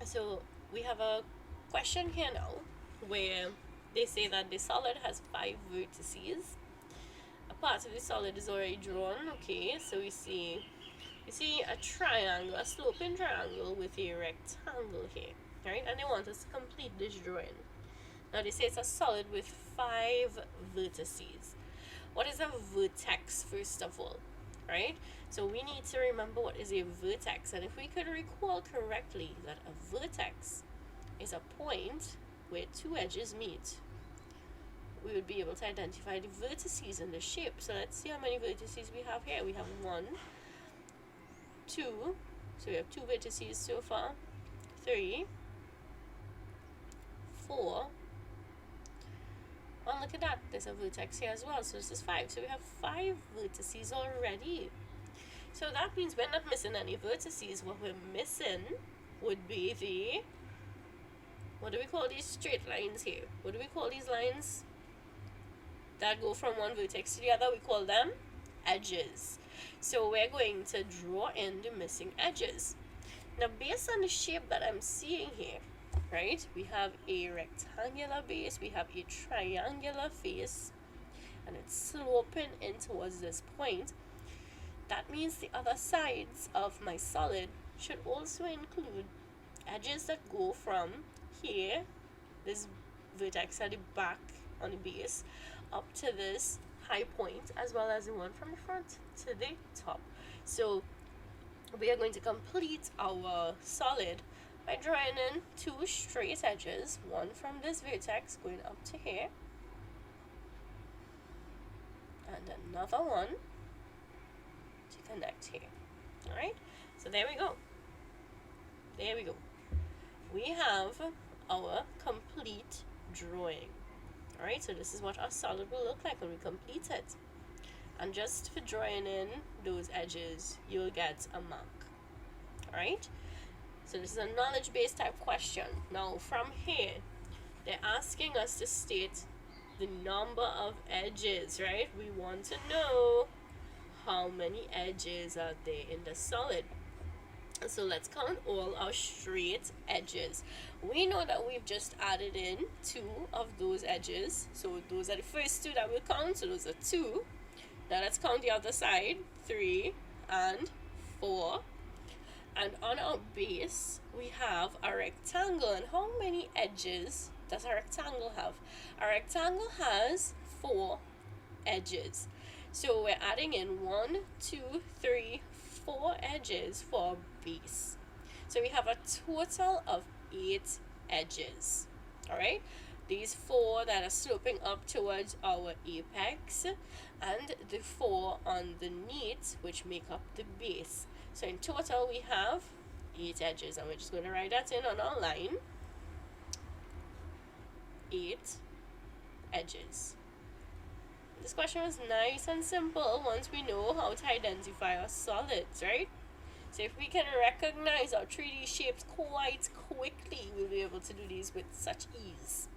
So we have a question here now where they say that the solid has 5 vertices. A part of the solid is already drawn. Okay, so we see a triangle, a sloping triangle with a rectangle here, right? And they want us to complete this drawing. Now they say it's a solid with 5 vertices. What is a vertex, first of all, right? So we need to remember what is a vertex, and if we could recall correctly that a vertex is a point where two edges meet, we would be able to identify the vertices in the shape. So let's see how many vertices we have here. We have 1, 2, so we have 2 vertices so far, 3, 4. And look at that, there's a vertex here as well, so this is 5. So we have 5 vertices already. So that means we're not missing any vertices. What we're missing would be the, what do we call these straight lines here? What do we call these lines that go from one vertex to the other? We call them edges. So we're going to draw in the missing edges. Now based on the shape that I'm seeing here, right, we have a rectangular base, we have a triangular face, and it's sloping in towards this point. That means the other sides of my solid should also include edges that go from here, this vertex at the back on the base, up to this high point, as well as the one from the front to the top. So we are going to complete our solid by drawing in 2 straight edges, one from this vertex going up to here, and another one to connect here. Alright, so there we go. There we go. We have our complete drawing. Alright, so this is what our solid will look like when we complete it. And just for drawing in those edges, you'll get a mark. Alright, so this is a knowledge-based type question. Now from here, they're asking us to state the number of edges, right? We want to know how many edges are there in the solid. So let's count all our straight edges. We know that we've just added in 2 of those edges. So those are the first 2 that we'll count. So those are 2. Now let's count the other side. 3 and 4. And on our base, we have a rectangle. And how many edges does a rectangle have? A rectangle has 4 edges. So we're adding in 1, 2, 3, 4 edges for base. So we have a total of 8 edges. Alright? These 4 that are sloping up towards our apex, and the 4 underneath, which make up the base. So in total we have 8 edges, and we're just going to write that in on our line. 8 edges. This question was nice and simple once we know how to identify our solids, right? So if we can recognize our 3D shapes quite quickly, we'll be able to do these with such ease.